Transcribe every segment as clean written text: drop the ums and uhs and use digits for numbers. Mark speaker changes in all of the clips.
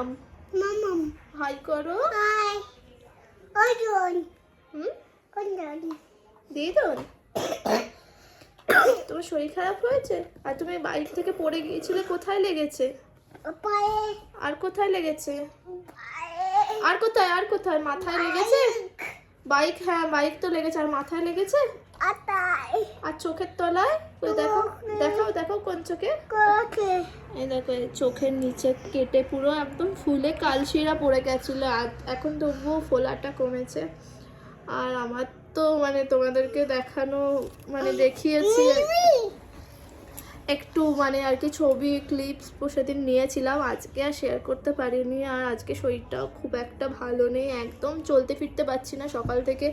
Speaker 1: মামাম
Speaker 2: মামাম
Speaker 1: high করো।
Speaker 2: High ওজন
Speaker 1: হুম
Speaker 2: ওজন
Speaker 1: দিদন তোমার শরীর খারাপ হয়েছে? আর তুমি বাইক থেকে পড়ে গিয়েছিলে, কোথায় লেগেছে?
Speaker 2: পায়ে
Speaker 1: আর কোথায় লেগেছে?
Speaker 2: পায়ে
Speaker 1: আর কোথায়, আর কোথায়? মাথায় লেগেছে? বাইক, হ্যাঁ বাইক তো লেগেছে। আর মাথায় লেগেছে?
Speaker 2: আতাই
Speaker 1: আর চোখের তলায়? ওই দেখো, দেখাও দেখাও কোন চোখে।
Speaker 2: কোকে
Speaker 1: এই দেখো এই চোখের নিচে কেটে পুরো একদম ফুলে কালশিরা পড়ে গেছিলো, আর এখন তবুও ফোলাটা কমেছে। আর আমার তো মানে তোমাদেরকে দেখানো মানে দেখিয়েছি একটু মানে আর কি, ছবি ক্লিপস সেদিন নিয়েছিলাম, আজকে আর শেয়ার করতে পারিনি। আর আজকে শরীরটাও খুব একটা ভালো নেই, একদম চলতে ফিরতে পারছি না। সকাল থেকে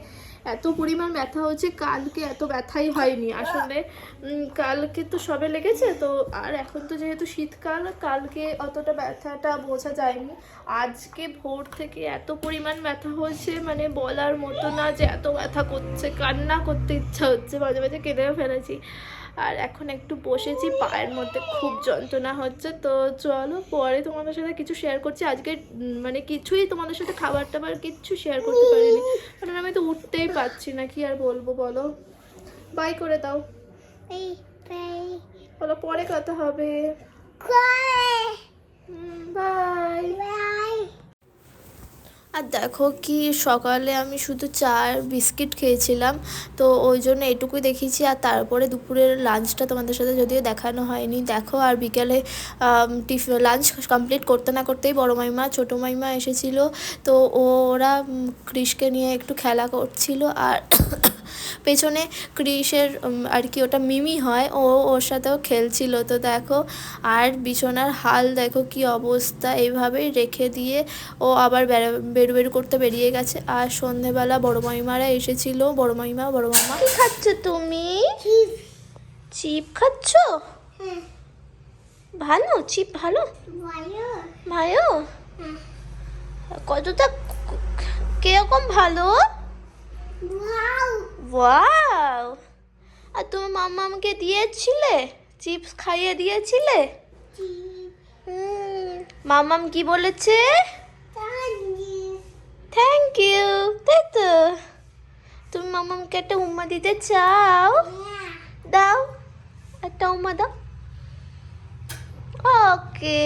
Speaker 1: এত পরিমাণ ব্যথা হচ্ছে, কালকে এত ব্যথাই হয়নি আসলে। কালকে তো সবে লেগেছে তো, আর এখন তো যেহেতু শীতকাল, কালকে অতটা ব্যথাটা বোঝা যায়নি। আজকে ভোর থেকে এত পরিমাণ ব্যথা হচ্ছে মানে বলার মতো না, যে এত ব্যথা করছে, কান্না করতে ইচ্ছা হচ্ছে, মাঝে মাঝে কেঁদেও ফেলেছি। আর এখন একটু বসেছি, পায়ের মধ্যে খুব যন্ত্রণা হচ্ছে। তো চলো পরে তোমাদের সাথে কিছু শেয়ার করছি। আজকে মানে কিছুই তোমাদের সাথে খাবার টাবার কিচ্ছু শেয়ার করতে পারিনি, কারণ আমি তো উঠতেই পারছি না। কি আর বলবো বলো, বাই করে দাও।
Speaker 2: এই পাই
Speaker 1: বলো পরে কথা হবে।
Speaker 2: কোয়ে
Speaker 1: বাই।
Speaker 2: বাই
Speaker 1: আর দেখো কি সকালে আমি শুধু চা আর বিস্কিট খেয়েছিলাম, তো ওই জন্য এটুকুই দেখিয়েছি। আর তারপরে দুপুরের লাঞ্চটা তোমাদের সাথে যদিও দেখানো হয়নি। দেখো আর বিকেলে লাঞ্চ কমপ্লিট করতে না করতেই বড় মাইমা ছোটো মাইমা এসেছিলো, তো ওরা ক্রিশকে নিয়ে একটু খেলা করছিল। আর পেছনে ক্রিশের আর কি ওটা মিমি হয়, ও ওর সাথেও খেলছিল। তো দেখো আর বিছানার হাল দেখো কি অবস্থা, এইভাবেই রেখে দিয়ে ও আবার বেরু বেরু করতে বেরিয়ে গেছে। আর সন্ধেবেলা বড় মাইমারা এসেছিল, বড় মাইমা বড় মামা। কি খাচ্ছ তুমি? চিপ খাচ্ছ? ভালো চিপ, ভালো
Speaker 2: ভালো
Speaker 1: ভালো। কতটা কিরকম ভালো?
Speaker 2: Wow
Speaker 1: wow. আর তুমি মাম্মামকে দিয়েছিলে, চিপস খাইয়ে দিয়েছিলে? মাম্মাম কি বলেছে? থ্যাংক ইউ, তাই তো? তুমি মাম্মামকে একটা উম্মা দিতে চাও? দাও, একটা উম্মা দাও। ওকে,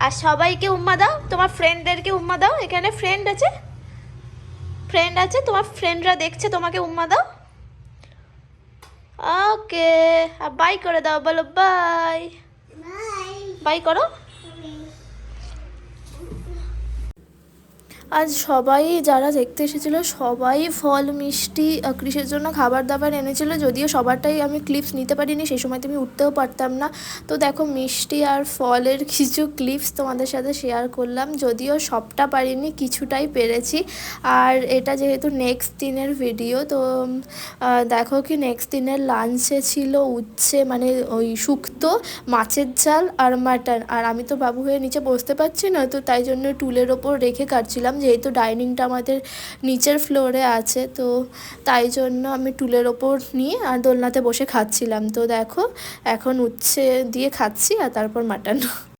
Speaker 1: আর সবাইকে উম্মা দাও, তোমার ফ্রেন্ডদেরকে উম্মা দাও। এখানে ফ্রেন্ড আছে, ফ্রেন্ড আছে, তোমার ফ্রেন্ডরা দেখছে, তোমাকে উম্মা দাও। ওকে, আর বাই করে দাও, বলো বাই।
Speaker 2: বাই
Speaker 1: বাই করো। আজ সবাই যারা দেখতে এসেছিলো সবাই ফল মিষ্টি কৃষের জন্য খাবার দাবার এনেছিল, যদিও সবারটাই আমি ক্লিপস নিতে পারিনি, সেই সময় তুমি উঠতেও পারতাম না। তো দেখো মিষ্টি আর ফলের কিছু ক্লিপস তোমাদের সাথে শেয়ার করলাম, যদিও সবটা পারিনি, কিছুটাই পেরেছি। আর এটা যেহেতু নেক্সট দিনের ভিডিও, তো দেখো কি নেক্সট দিনের লাঞ্চে ছিল উচ্ছে মানে ওই শুক্তো, মাছের ঝাল আর মাটন। আর আমি তো বাবু হয়ে নিচে বসতে পারছি না, তো তাই জন্য টুলের ওপর রেখে কাটছিলাম, যেহেতু ডাইনিংটা আমাদের নিচের ফ্লোরে আছে, তো তাই জন্য আমি টুলের ওপর নিয়ে আর দোলনাতে বসে খাচ্ছিলাম। তো দেখো এখন উচ্ছে দিয়ে খাচ্ছি আর তারপর মাটন।